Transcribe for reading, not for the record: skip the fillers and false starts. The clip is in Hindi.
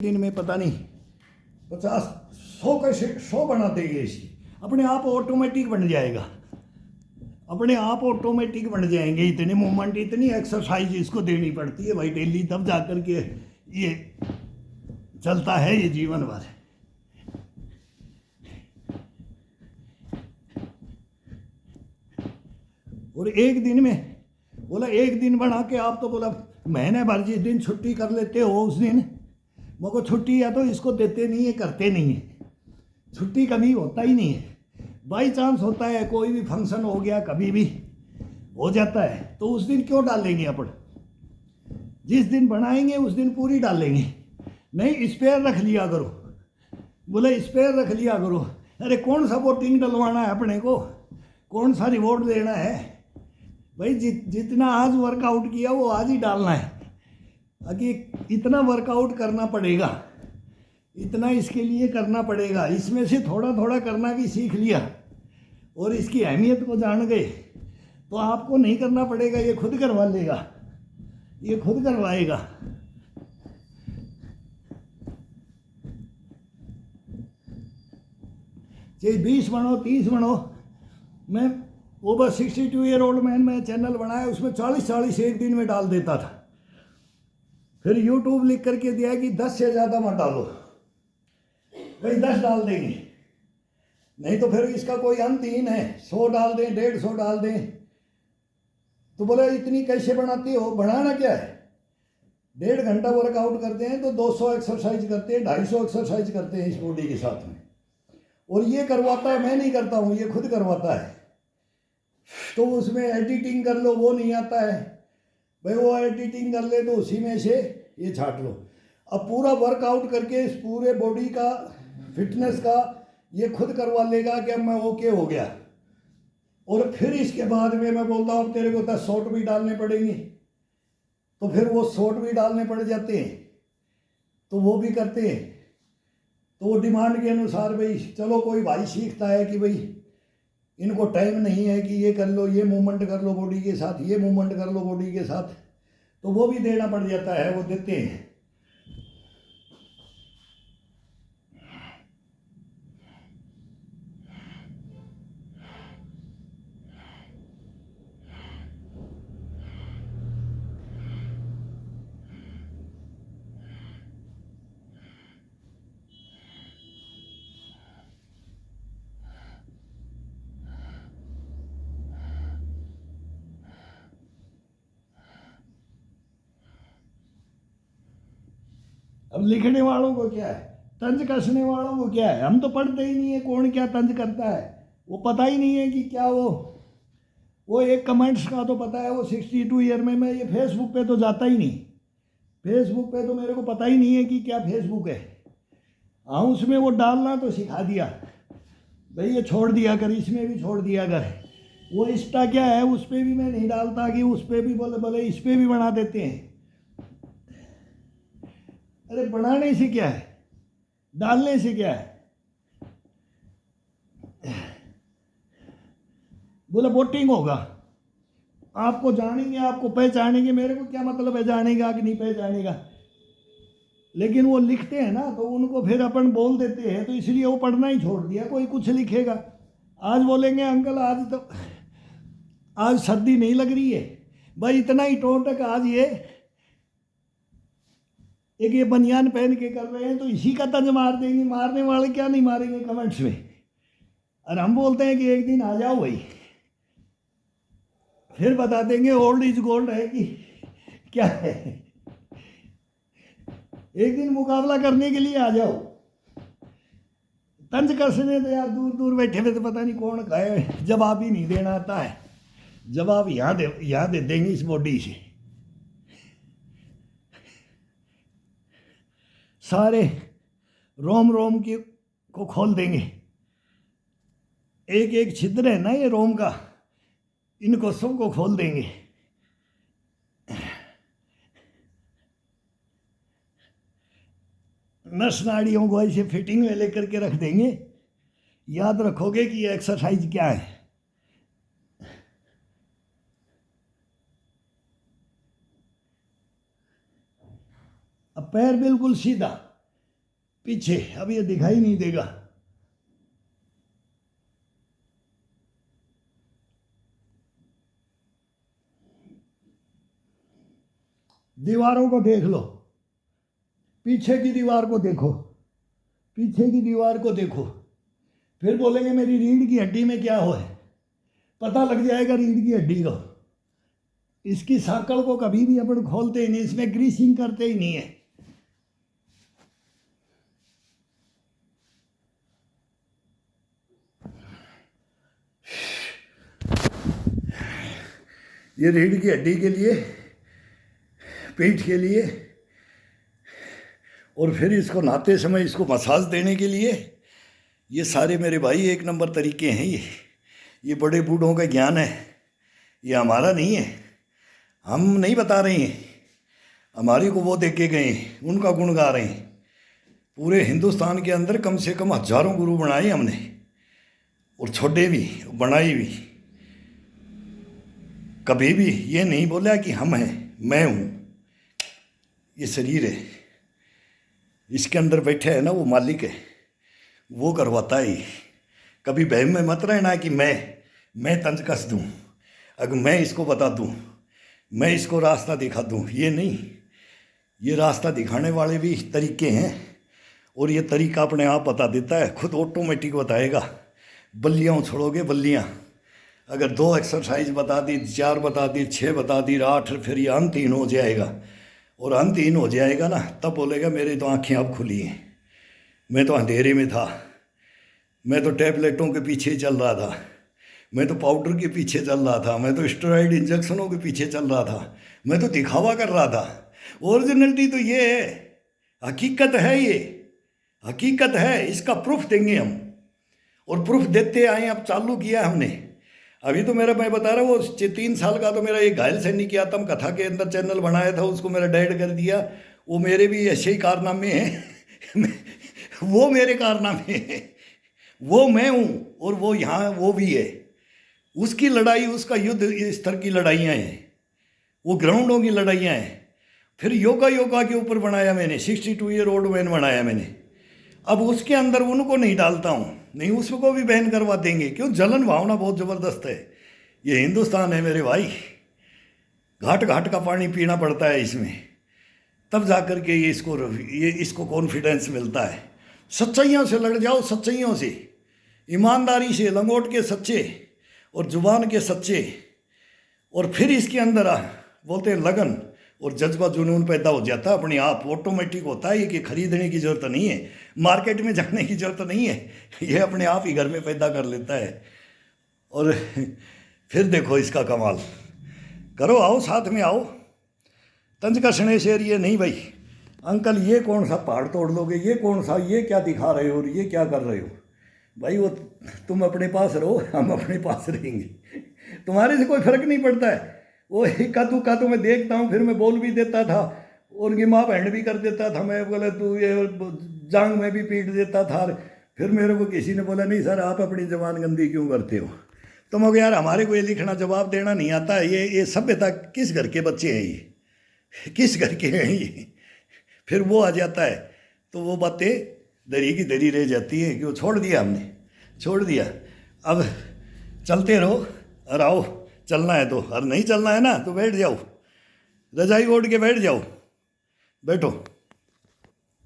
दिन में पता नहीं 50-100 का 100 बना देंगे इसी, अपने आप ऑटोमेटिक बन जाएगा, अपने आप ऑटोमेटिक बन जाएंगे। इतने मूवमेंट इतनी एक्सरसाइज इसको देनी पड़ती है भाई डेली, तब जा कर के ये चलता है ये जीवन भर। और एक दिन में बोला, एक दिन बना के आप तो बोला महीने भर जिस दिन छुट्टी कर लेते हो उस दिन मुझको छुट्टी या तो इसको देते नहीं है, करते नहीं है, छुट्टी कभी होता ही नहीं है। बाई चांस होता है, कोई भी फंक्शन हो गया कभी भी हो जाता है, तो उस दिन क्यों डालेंगे अपन, जिस दिन बनाएंगे उस दिन पूरी डालेंगे। नहीं स्पेयर रख लिया करो, बोले स्पेयर रख लिया करो। अरे कौन सा वोटिंग डलवाना है अपने को, कौन सा रिवॉर्ड देना है भाई, जितना आज वर्कआउट किया वो आज ही डालना है। अभी इतना वर्कआउट करना पड़ेगा, इतना इसके लिए करना पड़ेगा, इसमें से थोड़ा थोड़ा करना भी सीख लिया और इसकी अहमियत को जान गए तो आपको नहीं करना पड़ेगा, ये खुद करवा लेगा, ये खुद करवाएगा। चाहे 20 बनो 30 बनो, मैं ओवर 62 ईयर ओल्ड मैन में चैनल बनाया, उसमें 40 एक दिन में डाल देता था। फिर यूट्यूब लिख करके दिया कि 10 से ज़्यादा मत डालो, भाई 10 डाल देंगे, नहीं तो फिर इसका कोई अंत ही नहीं है, 100 डाल दें 150 डाल दें। तो बोला इतनी कैसे बनाती हो, बनाना क्या है, 1.5 घंटा वर्कआउट करते हैं तो 200 एक्सरसाइज करते हैं, 250 एक्सरसाइज करते हैं इस बॉडी के साथ में, और ये करवाता है, मैं नहीं करता हूँ, ये खुद करवाता है। तो उसमें एडिटिंग कर लो, वो नहीं आता है भाई, वो एडिटिंग कर ले तो उसी में से ये छाट लो। अब पूरा वर्कआउट करके इस पूरे बॉडी का फिटनेस का ये खुद करवा लेगा कि अब मैं ओके हो गया। और फिर इसके बाद में मैं बोलता हूँ तेरे को 10 शॉट भी डालने पड़ेंगे, तो फिर वो शॉट भी डालने पड़ जाते हैं, तो वो भी करते हैं। तो वो डिमांड के अनुसार भाई चलो कोई भाई सीखता है कि भाई इनको टाइम नहीं है कि ये कर लो, ये मूवमेंट कर लो बॉडी के साथ, ये मूवमेंट कर लो बॉडी के साथ, तो वो भी देना पड़ जाता है, वो देते हैं। अब लिखने वालों को क्या है, तंज कसने वालों को क्या है, हम तो पढ़ते ही नहीं है कौन क्या तंज करता है, वो पता ही नहीं है कि क्या वो एक कमेंट्स का तो पता है। वो 62 ईयर में मैं ये फेसबुक पे तो जाता ही नहीं, फेसबुक पे तो मेरे को पता ही नहीं है कि क्या फेसबुक है। हाँ उसमें वो डालना तो सिखा दिया भाई, ये छोड़ दिया कर, इसमें भी छोड़ दिया कर। वो इंस्टा क्या है उस पर भी मैं नहीं डालता कि उस पर भी बोले बोले इस पर भी बना देते हैं। अरे बनाने से क्या है, डालने से क्या है। बोले वोटिंग होगा, आपको जानेंगे, आपको पहचानेंगे, मेरे को क्या मतलब है जानेगा कि नहीं पहचानेगा, लेकिन वो लिखते हैं ना तो उनको फिर अपन बोल देते हैं, तो इसलिए वो पढ़ना ही छोड़ दिया। कोई कुछ लिखेगा, आज बोलेंगे अंकल आज सर्दी नहीं लग रही है, भाई इतना ही टोटक आज ये बनियान पहन के कर रहे हैं, तो इसी का तंज मार देंगे, मारने वाले क्या नहीं मारेंगे कमेंट्स में। और हम बोलते हैं कि एक दिन आ जाओ भाई, फिर बता देंगे ओल्ड इज गोल्ड है कि क्या है, एक दिन मुकाबला करने के लिए आ जाओ। तंज कसने तो यार दूर दूर बैठे हुए तो पता नहीं कौन कहे, जवाब ही नहीं देना आता है, जवाब यहाँ दे देंगे इस बॉडी से। सारे रोम रोम की को खोल देंगे, एक एक छिद्र है ना ये रोम का, इनको सबको खोल देंगे। नस नाड़ियों को ऐसे फिटिंग में लेकर के रख देंगे, याद रखोगे कि ये एक्सरसाइज क्या है। अब पैर बिल्कुल सीधा, पीछे, अब ये दिखाई नहीं देगा। दीवारों को देख लो, पीछे की दीवार को देखो, पीछे की दीवार को देखो, फिर बोलेंगे मेरी रीढ़ की हड्डी में क्या हो है, पता लग जाएगा रीढ़ की हड्डी को। इसकी सांकड़ को कभी भी अपन खोलते ही नहीं, इसमें ग्रीसिंग करते ही नहीं है। ये रीढ़ की हड्डी के लिए, पीठ के लिए, और फिर इसको नहाते समय इसको मसाज देने के लिए, ये सारे मेरे भाई एक नंबर तरीके हैं। ये बड़े बूढ़ों का ज्ञान है, ये हमारा नहीं है, हम नहीं बता रहे हैं, हमारी को वो देख के गए, उनका गुण गा रहे हैं। पूरे हिंदुस्तान के अंदर कम से कम हजारों गुरु बनाए हमने, और छोड़े भी, बनाए भी। कभी भी ये नहीं बोला कि हम हैं, मैं हूँ। ये शरीर है, इसके अंदर बैठे है ना वो मालिक है, वो करवाता है। कभी बहम में मत रहना कि मैं तंज कस दूँ, अगर मैं इसको बता दूँ, मैं इसको रास्ता दिखा दूँ, ये नहीं। ये रास्ता दिखाने वाले भी तरीके हैं, और ये तरीका अपने आप बता देता है, खुद ऑटोमेटिक बताएगा। बल्लियाँ छोड़ोगे, बल्लियाँ अगर 2 एक्सरसाइज बता दी, 4 बता दी, 6 बता दी, 8, फिर ये अंतहीन हो जाएगा। और अंतहीन हो जाएगा ना, तब बोलेगा मेरी तो आँखें अब खुली हैं, मैं तो अंधेरे में था, मैं तो टैबलेटों के पीछे चल रहा था, मैं तो पाउडर के पीछे चल रहा था, मैं तो स्टेरॉइड इंजेक्शनों के पीछे चल रहा था, मैं तो दिखावा कर रहा था। ओरिजिनलिटी तो ये है, हकीकत है, ये हकीकत है, इसका प्रूफ देंगे हम, और प्रूफ देते आए। अब चालू किया हमने। अभी तो मेरा, मैं बता रहा हूँ, वो 3 साल का तो मेरा एक घायल सैनिक की आत्म कथा के अंदर चैनल बनाया था, उसको मेरा डेड कर दिया। वो मेरे भी ऐसे ही कारनामे हैं वो मेरे कारनामे हैं, वो मैं हूँ, और वो यहाँ वो भी है। उसकी लड़ाई, उसका युद्ध इस तरह की लड़ाइयाँ हैं, वो ग्राउंडों की लड़ाइयाँ हैं। फिर योगा के ऊपर बनाया मैंने, 62 ईयर ओल्ड मैन बनाया मैंने। अब उसके अंदर उनको नहीं डालता हूँ, नहीं उसको भी बैन करवा देंगे, क्यों? जलन भावना बहुत ज़बरदस्त है। ये हिंदुस्तान है मेरे भाई, घाट घाट का पानी पीना पड़ता है इसमें, तब जा कर के ये इसको कॉन्फिडेंस मिलता है। सच्चाइयों से लड़ जाओ, सच्चाइयों से, ईमानदारी से, लंगोट के सच्चे और जुबान के सच्चे, और फिर इसके अंदर बोलते हैं लगन और जज्बा, जुनून पैदा हो जाता है अपने आप, ऑटोमेटिक होता है। ये कि खरीदने की ज़रूरत नहीं है, मार्केट में जाने की ज़रूरत नहीं है, ये अपने आप ही घर में पैदा कर लेता है। और फिर देखो इसका कमाल, करो, आओ साथ में आओ। तंज कसने से ये नहीं भाई, अंकल ये कौन सा पहाड़ तोड़ लोगे, ये कौन सा, ये क्या दिखा रहे हो और ये क्या कर रहे हो भाई? वो तुम अपने पास रहो, हम अपने पास रहेंगे, तुम्हारे से कोई फर्क नहीं पड़ता है। वो इक्का दुक्का तो मैं देखता हूँ, फिर मैं बोल भी देता था, उनकी माँ बहन भी कर देता था, मैं बोला तू ये जांग में भी पीट देता था। फिर मेरे को किसी ने बोला नहीं सर आप अपनी जबान गंदी क्यों करते हो? तो मैं यार हमारे को ये लिखना जवाब देना नहीं आता है, ये सभ्यता किस घर के बच्चे हैं, ये किस घर के हैं ये? फिर वो आ जाता है, तो वो बातें दरी की दरी रह जाती है, क्यों? छोड़ दिया हमने, छोड़ दिया। अब चलते रहो, और आओ, चलना है तो, और नहीं चलना है ना तो बैठ जाओ, रजाई ओढ़ के बैठ जाओ, बैठो।